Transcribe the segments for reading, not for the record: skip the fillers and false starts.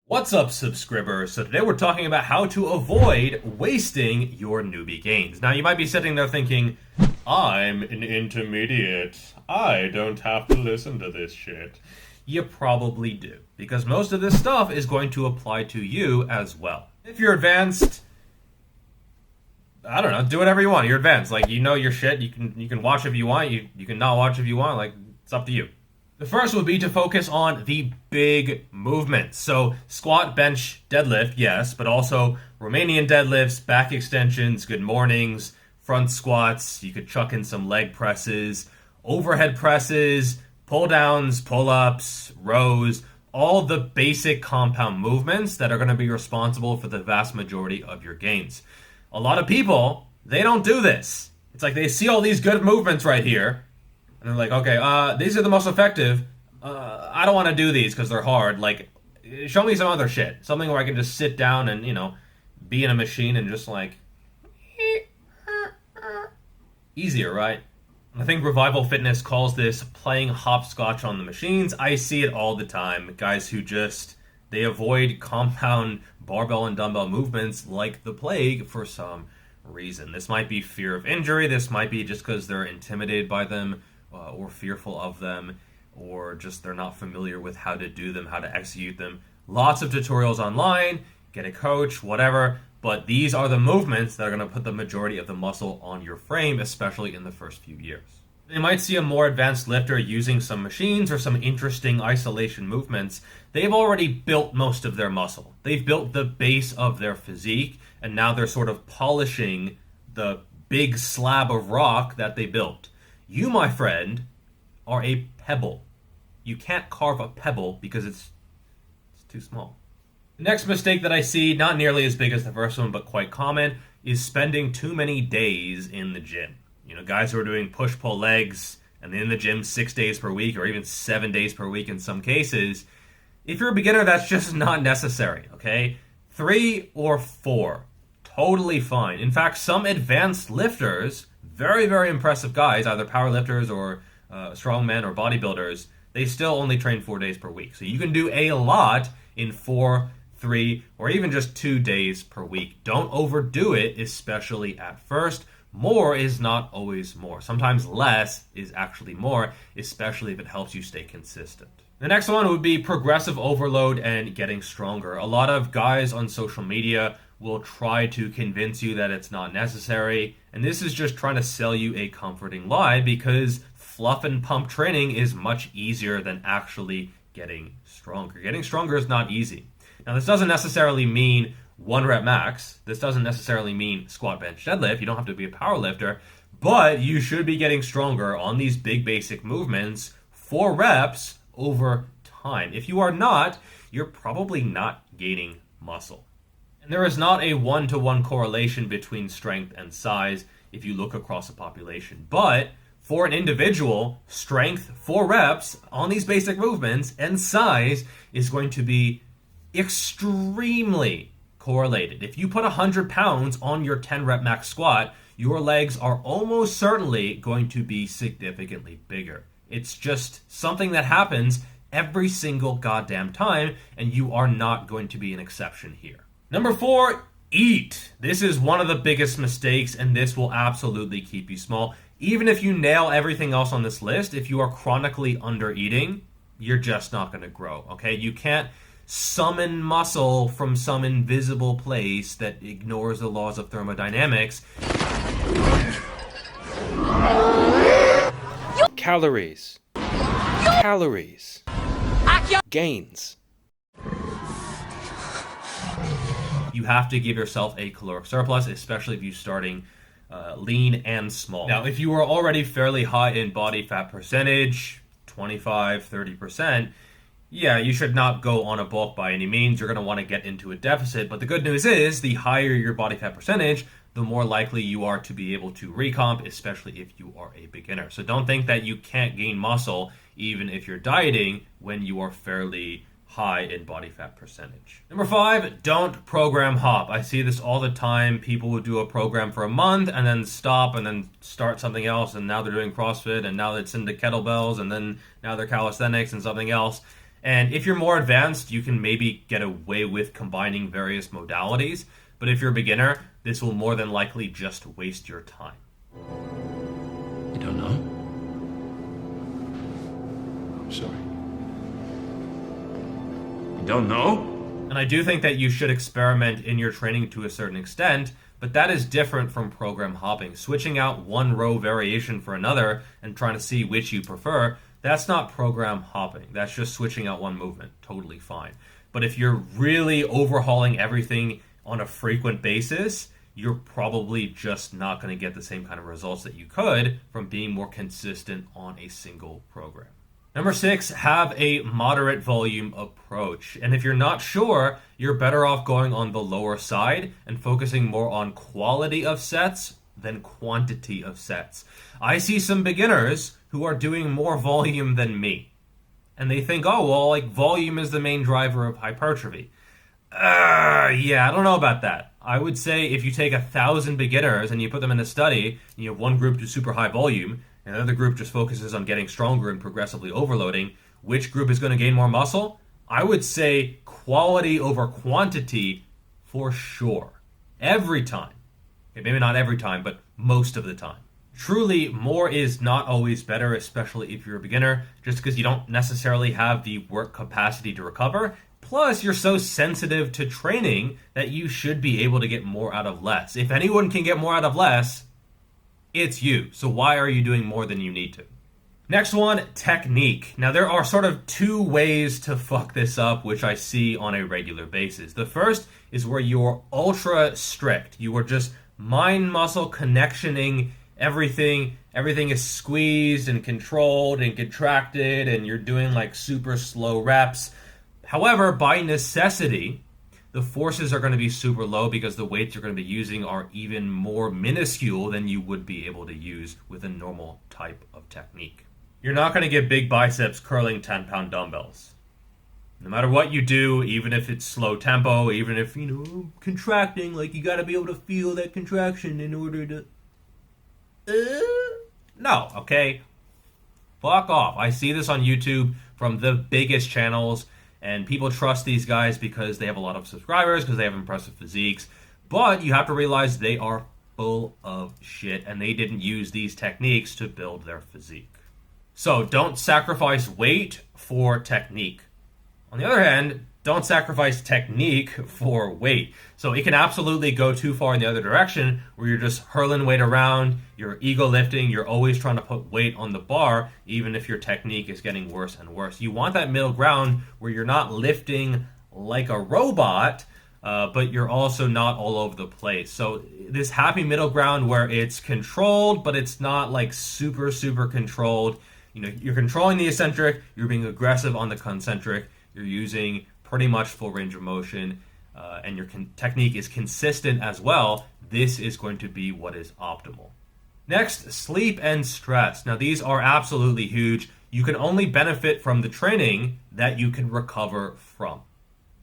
What's up, subscribers? So today we're talking about how to avoid wasting your newbie gains. Now you might be sitting there thinking, I'm an intermediate. I don't have to listen to this shit. You probably do, because most of this stuff is going to apply to you as well. If you're advanced, I don't know, do whatever you want. You're advanced. Like, you know your shit. You can watch if you want. You can not watch if you want. Like, it's up to you. The first would be to focus on the big movements. So squat, bench, deadlift, yes, but also Romanian deadlifts, back extensions, good mornings, front squats. You could chuck in some leg presses, overhead presses, pull downs, pull ups, rows, all the basic compound movements that are going to be responsible for the vast majority of your gains. A lot of people, they don't do this. It's like they see all these good movements right here, and they're like, okay, these are the most effective. I don't want to do these because they're hard. Like, show me some other shit. Something where I can just sit down and, be in a machine and just like... easier, right? I think Revival Fitness calls this playing hopscotch on the machines. I see it all the time. Guys who they avoid compound barbell and dumbbell movements like the plague for some reason. This might be fear of injury. This might be just because they're intimidated by them, or fearful of them, or just they're not familiar with how to do them, how to execute them. Lots of tutorials online, get a coach, whatever, but these are the movements that are going to put the majority of the muscle on your frame, especially in the first few years. They might see a more advanced lifter using some machines or some interesting isolation movements. They've already built most of their muscle. They've built the base of their physique, and now they're sort of polishing the big slab of rock that they built. You, my friend, are a pebble. You can't carve a pebble because it's too small. The next mistake that I see, not nearly as big as the first one, but quite common, is spending too many days in the gym. Guys who are doing push-pull legs and in the gym 6 days per week or even 7 days per week in some cases. If you're a beginner, that's just not necessary, okay? 3 or 4, totally fine. In fact, some advanced lifters, very, very impressive guys, either powerlifters or strongmen or bodybuilders, they still only train 4 days per week. So you can do a lot in 4, 3, or even just 2 days per week. Don't overdo it, especially at first. More is not always more. Sometimes less is actually more, especially if it helps you stay consistent. The next one would be progressive overload and getting stronger. A lot of guys on social media will try to convince you that it's not necessary, and this is just trying to sell you a comforting lie because fluff and pump training is much easier than actually getting stronger. Getting stronger is not easy. Now, this doesn't necessarily mean 1 rep max. This doesn't necessarily mean squat, bench, deadlift. You don't have to be a power lifter, but you should be getting stronger on these big basic movements for reps over time. If you are not, you're probably not gaining muscle. And there is not a 1-to-1 correlation between strength and size if you look across a population. But for an individual, strength for reps on these basic movements and size is going to be extremely correlated. If you put 100 pounds on your 10 rep max squat, your legs are almost certainly going to be significantly bigger. It's just something that happens every single goddamn time, and you are not going to be an exception here. Number 4, eat. This is one of the biggest mistakes, and this will absolutely keep you small. Even if you nail everything else on this list, if you are chronically under eating, you're just not going to grow, okay? You can't summon muscle from some invisible place that ignores the laws of thermodynamics. Calories. Calories. Gains. You have to give yourself a caloric surplus, especially if you're starting lean and small. Now, if you are already fairly high in body fat percentage, 25, 30%, yeah, you should not go on a bulk by any means. You're going to want to get into a deficit. But the good news is, the higher your body fat percentage, the more likely you are to be able to recomp, especially if you are a beginner. So don't think that you can't gain muscle even if you're dieting when you are fairly high in body fat percentage. Number 5, don't program hop. I see this all the time. People will do a program for a month and then stop and then start something else, and now they're doing CrossFit, and now it's into kettlebells, and then now they're calisthenics and something else. And if you're more advanced, you can maybe get away with combining various modalities. But if you're a beginner, this will more than likely just waste your time. You don't know? I'm sorry. You don't know? And I do think that you should experiment in your training to a certain extent, but that is different from program hopping. Switching out one row variation for another and trying to see which you prefer, that's not program hopping. That's just switching out one movement. Totally fine. But if you're really overhauling everything on a frequent basis, you're probably just not going to get the same kind of results that you could from being more consistent on a single program. Number 6, have a moderate volume approach. And if you're not sure, you're better off going on the lower side and focusing more on quality of sets than quantity of sets. I see some beginners who are doing more volume than me. And they think, oh, well, like volume is the main driver of hypertrophy. Yeah, I don't know about that. I would say if you take 1,000 beginners and you put them in a study, and you have one group do super high volume, and the other group just focuses on getting stronger and progressively overloading, which group is going to gain more muscle? I would say quality over quantity for sure. Every time. Okay, maybe not every time, but most of the time. Truly, more is not always better, especially if you're a beginner, just because you don't necessarily have the work capacity to recover. Plus, you're so sensitive to training that you should be able to get more out of less. If anyone can get more out of less, it's you. So why are you doing more than you need to? Next one, technique. Now, there are sort of two ways to fuck this up, which I see on a regular basis. The first is where you're ultra strict. You are just mind-muscle connectioning everything. Everything is squeezed and controlled and contracted, and you're doing like super slow reps. However, by necessity, the forces are going to be super low because the weights you're going to be using are even more minuscule than you would be able to use with a normal type of technique. You're not going to get big biceps curling 10-pound dumbbells. No matter what you do, even if it's slow tempo, even if, contracting, like you got to be able to feel that contraction in order to... No, okay? Fuck off. I see this on YouTube from the biggest channels, and people trust these guys because they have a lot of subscribers, because they have impressive physiques. But you have to realize they are full of shit, and they didn't use these techniques to build their physique. So don't sacrifice weight for technique. On the other hand, don't sacrifice technique for weight. So it can absolutely go too far in the other direction, where you're just hurling weight around, you're ego lifting, you're always trying to put weight on the bar, even if your technique is getting worse and worse. You want that middle ground where you're not lifting like a robot, but you're also not all over the place. So this happy middle ground where it's controlled, but it's not like super, super controlled. You're controlling the eccentric, you're being aggressive on the concentric, you're using pretty much full range of motion, and your technique is consistent as well. This is going to be what is optimal. Next, sleep and stress. Now, these are absolutely huge. You can only benefit from the training that you can recover from.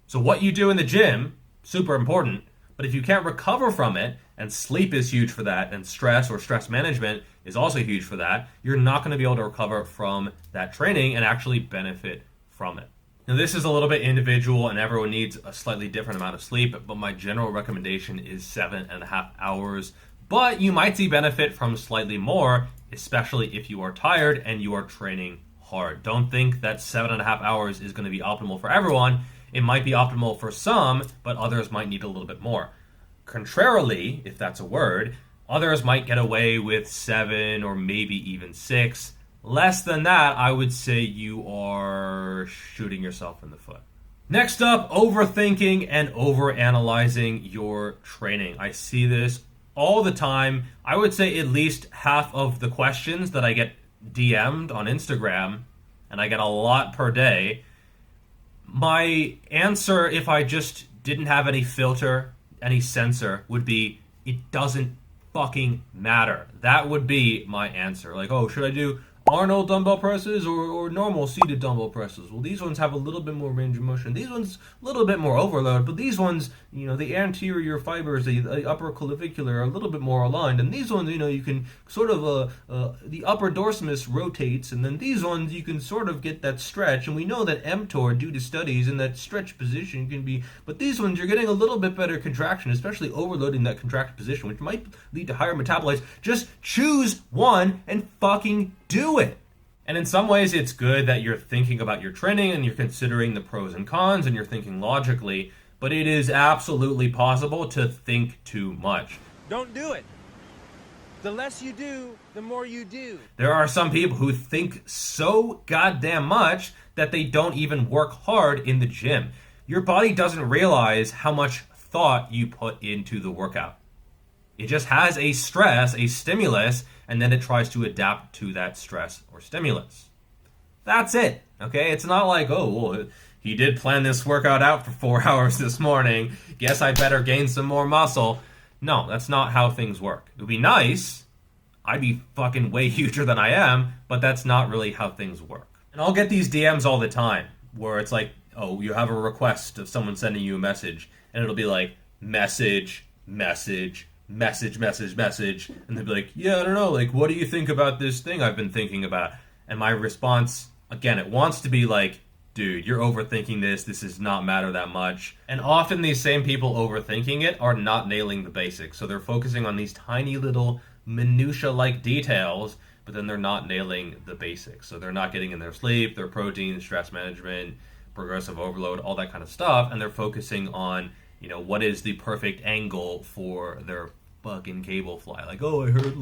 So what you do in the gym, super important, but if you can't recover from it, and sleep is huge for that, and stress or stress management is also huge for that, you're not going to be able to recover from that training and actually benefit from it. Now, this is a little bit individual, and everyone needs a slightly different amount of sleep, but my general recommendation is 7.5 hours. But you might see benefit from slightly more, especially if you are tired and you are training hard. Don't think that 7.5 hours is going to be optimal for everyone. It might be optimal for some, but others might need a little bit more. Contrarily, if that's a word, others might get away with 7 or maybe even 6. Less than that, I would say you are shooting yourself in the foot. Next up, overthinking and overanalyzing your training. I see this all the time. I would say at least half of the questions that I get DM'd on Instagram, and I get a lot per day, my answer, if I just didn't have any filter, any censor, would be, it doesn't fucking matter. That would be my answer. Like, oh, should I do Arnold dumbbell presses or normal seated dumbbell presses. Well, these ones have a little bit more range of motion. These ones a little bit more overload, but these ones, the anterior fibers, the upper clavicular are a little bit more aligned. And these ones, you can sort of, the upper dorsimus rotates, and then these ones you can sort of get that stretch. And we know that mTOR, due to studies, in that stretch position can be, but these ones you're getting a little bit better contraction, especially overloading that contracted position, which might lead to higher metabolites. Just choose one and fucking do it. And in some ways, it's good that you're thinking about your training and you're considering the pros and cons and you're thinking logically, but it is absolutely possible to think too much. Don't do it. The less you do, the more you do. There are some people who think so goddamn much that they don't even work hard in the gym. Your body doesn't realize how much thought you put into the workout. It just has a stress, a stimulus, and then it tries to adapt to that stress or stimulus. That's it, okay? It's not like, oh, well, he did plan this workout out for 4 hours this morning. Guess I better gain some more muscle. No, that's not how things work. It would be nice. I'd be fucking way huger than I am, but that's not really how things work. And I'll get these DMs all the time where it's like, oh, you have a request of someone sending you a message, and it'll be like, message, message, message, message, message, and they'll be like, yeah, I don't know, like, what do you think about this thing I've been thinking about? And my response, again, it wants to be like, dude, you're overthinking this does not matter that much. And often these same people overthinking it are not nailing the basics, so they're focusing on these tiny little minutia-like details, but then they're not nailing the basics. So they're not getting in their sleep, their protein, stress management, progressive overload, all that kind of stuff, and they're focusing on what is the perfect angle for their fucking cable fly. Like, oh, I heard,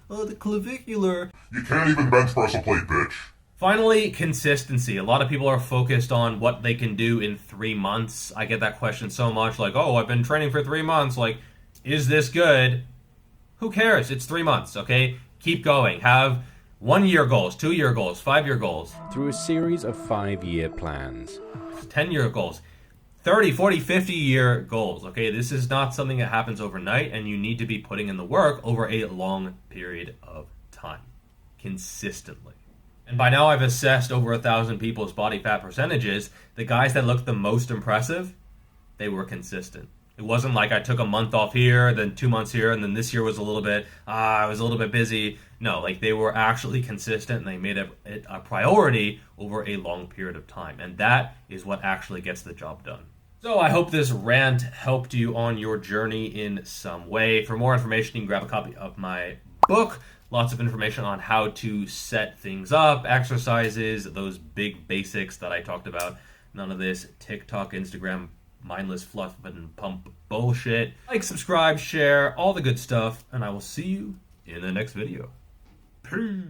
the clavicular. You can't even bench press a plate, bitch. Finally, consistency. A lot of people are focused on what they can do in 3 months. I get that question so much, like, oh, I've been training for 3 months. Like, is this good? Who cares? It's 3 months, okay? Keep going. Have 1-year goals, 2-year goals, 5-year goals. Through a series of 5-year plans. 10-year goals. 30, 40, 50-year goals, okay? This is not something that happens overnight, and you need to be putting in the work over a long period of time, consistently. And by now I've assessed over 1,000 people's body fat percentages. The guys that looked the most impressive, they were consistent. It wasn't like I took a month off here, then 2 months here, and then this year was a little bit, I was a little bit busy. No, like they were actually consistent and they made it a priority over a long period of time. And that is what actually gets the job done. So I hope this rant helped you on your journey in some way. For more information, you can grab a copy of my book. Lots of information on how to set things up, exercises, those big basics that I talked about. None of this TikTok, Instagram, mindless fluff and pump bullshit. Like, subscribe, share, all the good stuff, and I will see you in the next video. Peace.